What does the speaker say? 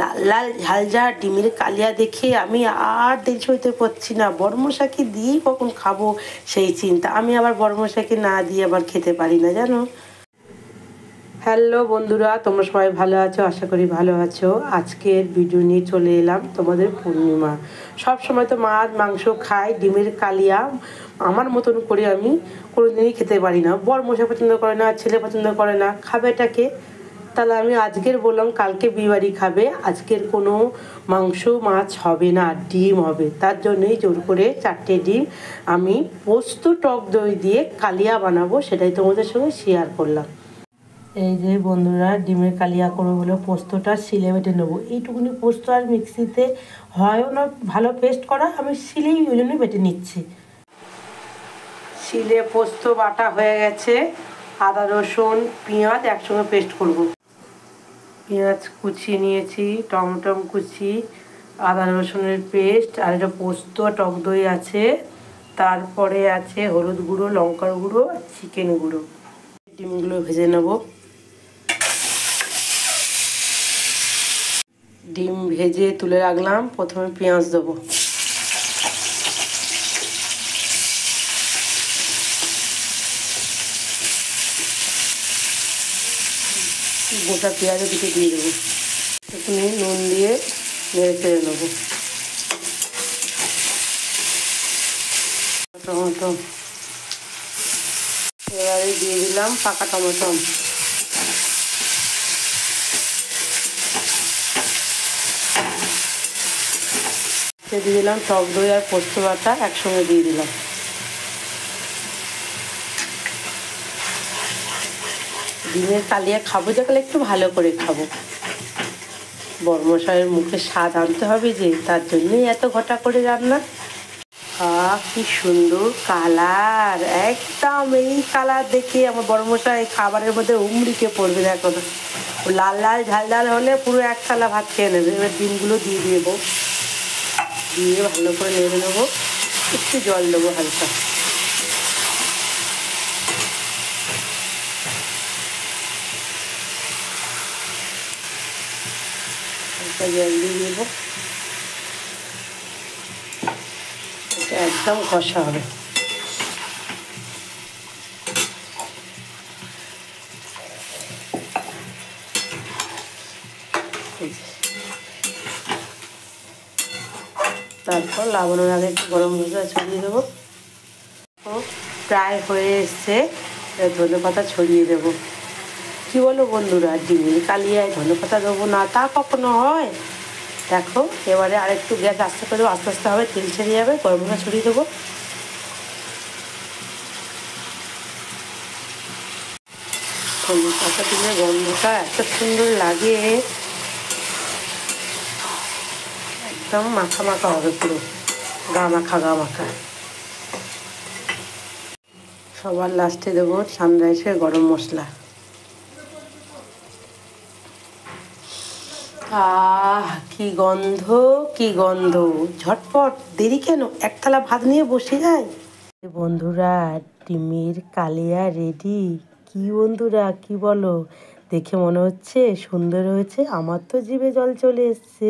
লাল লাল ঝাল ঝাল ডিমের কালিয়া দেখে আমি আর দেরি সইতে পারছি না। বড়মশাইকে দিয়েই কখন খাবো সেই চিন্তা। আমি আবার বড়মশাইকে না দিয়ে আবার খেতে পারি না জানো। হ্যালো বন্ধুরা, তোমরা সবাই ভালো আছো? আশা করি ভালো আছো। আজকের ভিডিও নিয়ে চলে এলাম তোমাদের পূর্ণিমা। সব সময় তো মাছ মাংস খাই, ডিমের কালিয়া আমার মতন করে আমি কোনোদিনই খেতে পারি না। বড়মশাই পছন্দ করে না, ছেলে পছন্দ করে না, খাবে এটাকে। তাহলে আমি আজকের বললাম কালকে বিয়েবাড়ি খাবে, আজকের কোনো মাংস মাছ হবে না, ডিম হবে। তার জন্যই জোর করে 4টে ডিম আমি পোস্ত টক দই দিয়ে কালিয়া বানাবো, সেটাই তোমাদের সঙ্গে শেয়ার করলাম। এই যে বন্ধুরা, ডিমের কালিয়া করবো বলে পোস্তটা শিলে বেটে নেবো। এইটুকুনি পোস্ত আর মিক্সিতে হয়ও না ভালো পেস্ট করা, আমি শিলেই ওই জন্য বেটে নিচ্ছি। শিলে পোস্ত বাটা হয়ে গেছে। আদা রসুন পেঁয়াজ একসঙ্গে পেস্ট করব। পেঁয়াজ কুচি নিয়েছি, টমেটো কুচি, আদা রসুনের পেস্ট, আর এটা পোস্ত টক দই আছে, তারপরে আছে হলুদ গুঁড়ো, লঙ্কার গুঁড়ো আর চিকেন গুঁড়ো। ডিমগুলো ভেজে নেব। ডিম ভেজে তুলে রাখলাম। প্রথমে পেঁয়াজ দেবো। গোটা পেঁয়াজের দিকে দিয়ে দেবো। একটু নুন দিয়ে নেড়ে চেড়ে নেবো। টমেটো এবারে দিয়ে দিলাম পাকা টমেটো। দিয়ে দিলাম টক দই আর পোস্ত বাটা একসঙ্গে দিয়ে দিলাম। ডিমের কালিয়া খাবো যখন একটু ভালো করে খাবো। বড়মশাইয়ের মুখে স্বাদ আনতে হবে যে, তার জন্যই এত ঘটা করে রান্না। কি সুন্দর কালার, একদম এই কালার দেখে আমার বড়মশাই খাবারের মধ্যে উমড়িকে পড়বে। দেখো না, লাল লাল ঝাল ঝাল হলে পুরো এক থালা ভাত খেয়ে নেবে। এবার ডিমগুলো দিয়ে দেবো, দিয়ে ভালো করে নেড়ে নেবো। একটু জল দেবো হালকা। হালকা জল দিয়ে দেবো। এটা একদম কষা হবে। তারপর লাগানোর আগে একটু গরম মশলা ছড়িয়ে দেবো। প্রায় হয়ে এসছে, ধনে পাতা ছড়িয়ে দেবো। কী বলো বন্ধুরা, ডিমের কালিয়ায় ধনে পাতা দেবো না তা কখনো হয়? দেখো, এবারে আরেকটু গ্যাস আস্তে করে দেবো, আস্তে আস্তে হবে, তেল ছেড়ে যাবে। গরম মশলা ছড়িয়ে দেবো। ধনে পাতা দিলে গন্ধটা এত সুন্দর লাগে, একদম মাখা মাখা হবে, পুরো গা মাখা গা মাখা। সবার লাস্টে দেবো সানরাইসের গরম মশলা। কি গন্ধ, কি গন্ধ! ঝটপট, দেরি কেন, এক থালা ভাত নিয়ে বসে যায়। বন্ধুরা, ডিমের কালিয়া রেডি। কি বন্ধুরা, কি বলো? দেখে মনে হচ্ছে সুন্দর হয়েছে? আমার তো জিভে জল চলে এসছে।